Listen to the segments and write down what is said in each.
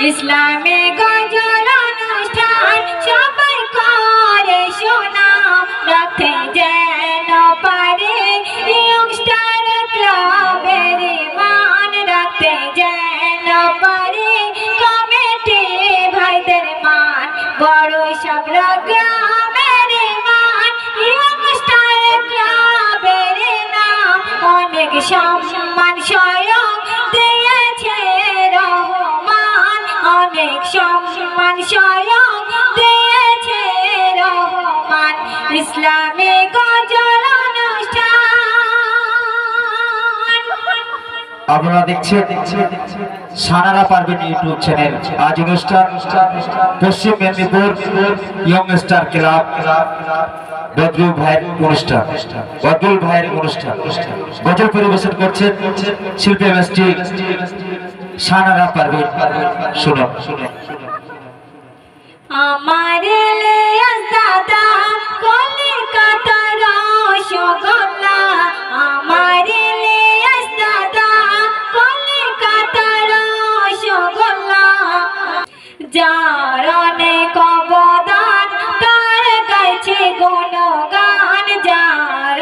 ইসলামে গজল অনুষ্ঠান সবাই করে সুনাম রাখতে যেন পারে ইয়ংস্টার ক্লাবের মান রাখতে যেন পারে কমিটি ভাইদের মান বড় সাবরা গ্রামের মান ইয়ংস্টার ক্লাবের নাম অনেক সম্মান স্বয়ং দিয়েছে রহমান অনেক সম্মান স্বয়ং দিয়েছে রহমান ইসলামে গজল অনুষ্ঠান। আপনারা দেখছেন সানারা পারবেন ইউটিউব চ্যানেল। আজ অনুষ্ঠান পশ্চিম মেদিনীপুর ইয়ংস্টার ক্লাব বদরুল ভাইয়ের অনুষ্ঠান গজল পরিবেশন করছেন শিল্পী এমএসটি সানারা পারবেন। শুনুন। আমার ইলিয়াস দাদা কলিকাতার রসগোল্লা আমার ইলিয়াস দাদা কলিকাতার রসগোল্লা যার অনেক অবদান তার গাইছে গুণগান যার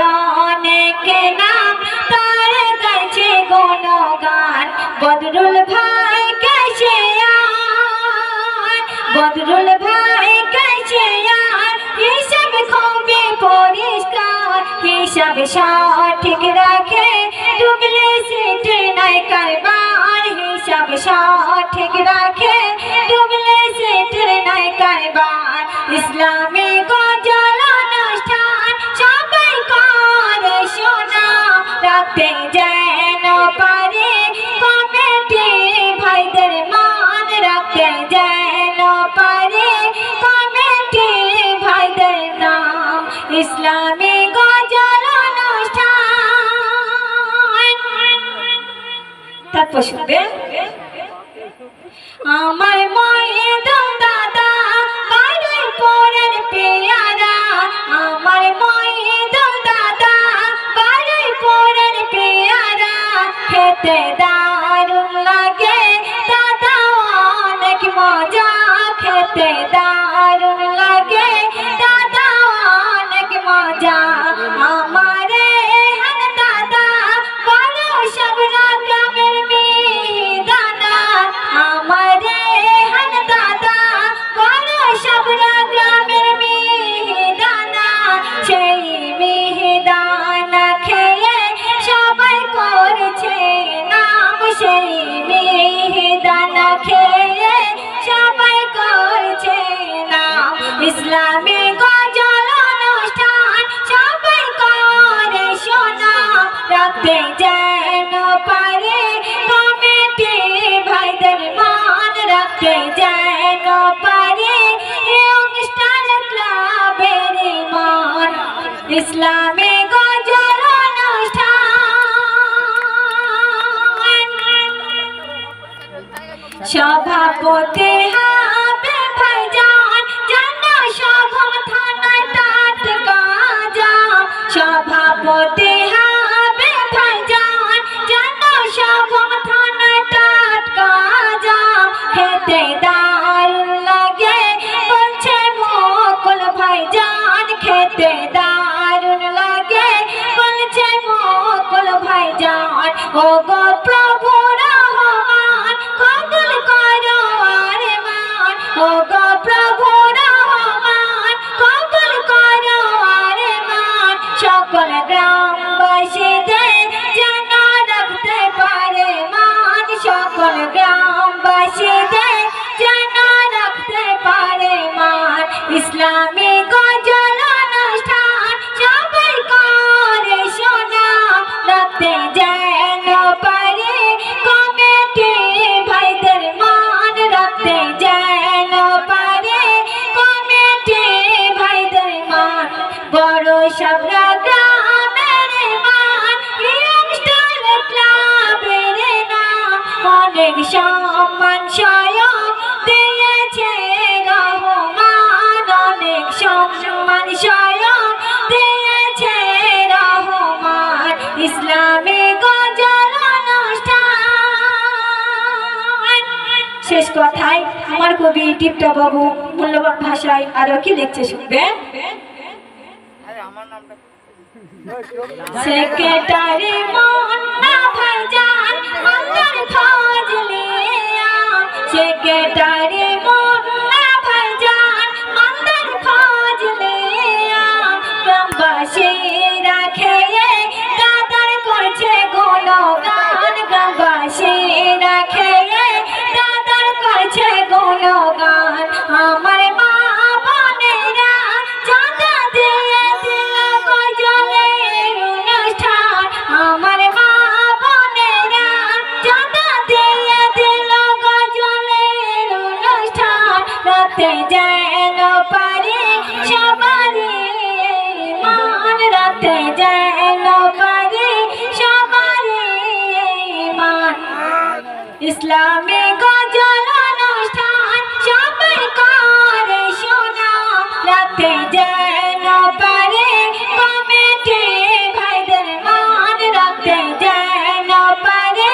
অনেক নাম তার গাইছে গুণগান বদরুল ভাই কেসে বদরুল ভাই কেসে হিসাব খুবই পরিষ্কার হিসাব সঠিক রাখে ডুপ্লিসিট নাই কারবার হিসাব সঠিক রাখে ডুপ্লিসিট নাই কারবার ইসলামী গজল অনুষ্ঠান সবাই করে সুনাম রাখতে যেন পারে কমিটি ভাইদের মান রাখতে যেন পারে কমিটি ভাইদের নাম ইসলামী গজল অনুষ্ঠান। তারপর শুনবেন আমার ময়দুল দাদা বাড়ির পরের পেয়ারা আমার ময়দুল দাদা বাড়ির পরের পেয়ারা খেতে দারুণ লাগে দাদা অনেক মজা খেতে দারুণ লাগে দাদা অনেক মজা আমার হান দাদা বড় সাবরা গ্রামের মিহিদানা আমার হান দাদা বড় সাবরা গ্রামের মিহিদানা সেই মিহিদানা খেয়ে সবাই করছে নাম সেই মিহিদানা খেয়ে সবাই করছে নাম ইসলামী গজল অনুষ্ঠান সবাই করে সুনাম রাখতে যেন পারে কমিটি ভাইদের মান রাখতে যেন পারে ইয়ংস্টার ক্লাবের মান ইসলামী গজল অনুষ্ঠান। সভাপতি হবে ভাইজান জানা সভম থানায় টাটকা যাও সভাপতি হবে ভাইজান জানা সভম থানায় টাটকা যাও খেতে দারুণ লাগে বলছে মকুল ভাইজান খেতে দারুণ লাগে বলছে মকুল ভাইজান ও গো প্রভু রহমান কবুল করো আরে মান ও গো প্রভু রহমান কবুল করো আরে মান সকল গ্রামবাসীদের যেন রাখতে পারে মান সকল গ্রামবাসীদের যেন রাখতে পারে মান ইসলামী গজল অনুষ্ঠান সবাই করে সুনাম রাখতে যেন পারে কমিটি ভাইদের মান রাখতে যেন পারে কমিটি ভাইদের মান বড় সাবরা গ্রামের মান ইয়ংস্টার ক্লাবের নাম অনেক সম্মান স্বয়ং দিয়েছে রহমান অনেক সম্মান স্বয়ং দিয়েছে রহমান ইসলামী গজল অনুষ্ঠান। শেষ কথায় আমার কবি টিপটা বাবু মূল্যবান ভাষায় আরো কি লিখছে শুনবেন। সেক্রেটারি মুন্না ভাইজান আল্লাহর ফজলে সেক্রেটারি মুন্না ভাইজান আল্লাহর ফজলে গ্রামবাসী রাখে দাদার করছে গুণগান গ্রামবাসী রাখে দাদার করছে গুণগান আমার মা বোনেরা চাঁদা দিয়ে দিল গজলের অনুষ্ঠান আমার মা বোনেরা চাঁদা দিয়ে দিল গজলের অনুষ্ঠান রাতে যেন পারে সবারই মান রাতে যেন পারে সবারই মান ইসলামী গজল অনুষ্ঠান সবাই করে শোনা রাতে যেন পারে কমিটি ভাইদের মান রাতে যেন পারে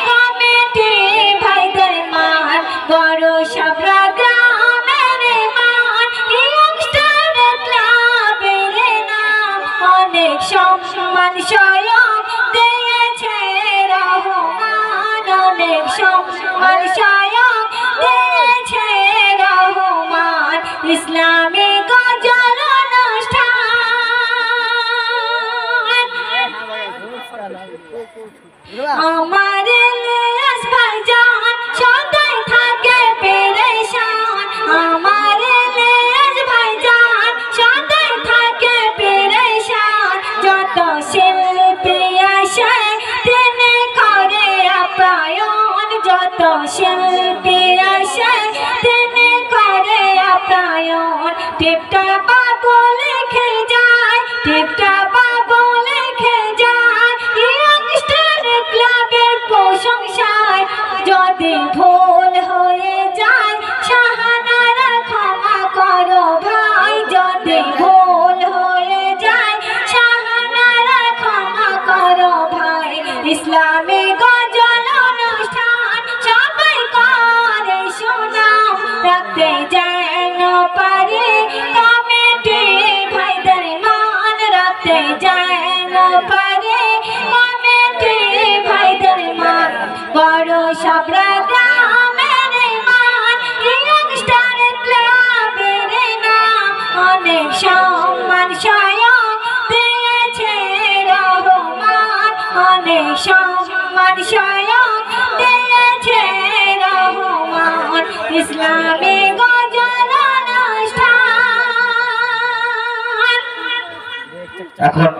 কমিটি ভাইদের মান বড় সাবরা গ্রামের মান ইয়ংস্টার ক্লাবের নাম অনেক সম্মান স্বয়ং দিয়েছে রহমান অনেক সম্মান স্বয়ং দিয়েছে রহমান ইসলামী গজল অনুষ্ঠান আমার ইলিয়াস ভাইজান সদাই থাকে পেরেশান আমার ইলিয়াস ভাইজান সদাই থাকে পেরেশান যত শিল্পী আসে তিনি করে আপ্যায়ন যত শিল্পী আসে তিনি করে আপ্যায়ন টিপটা বাবু লিখে যায় টিপটা বাবু লিখে যায় ইয়ংস্টার ক্লাবের প্রশংসায় যদি ভুল হয়ে যায় শাহানারা ক্ষমা করো ভাই যদি ভুল হয়ে যায় শাহানারা ক্ষমা করো ভাই ইসলামী গজল অনুষ্ঠান সবাই করে শোনাও রাখতে যেন পারে কমিটি ভাইদের মান রাখতে যেন পারে কমিটি ভাইদের মান বড় সাবরা গ্রামের মান ইয়ংস্টার ক্লাবের নাম অনেক সম্মান স্বয়ং দিয়েছে রহমান অনেক সম্মান স্বয়ং দিয়েছে রহমান ইসলামী গজল অনুষ্ঠান এখন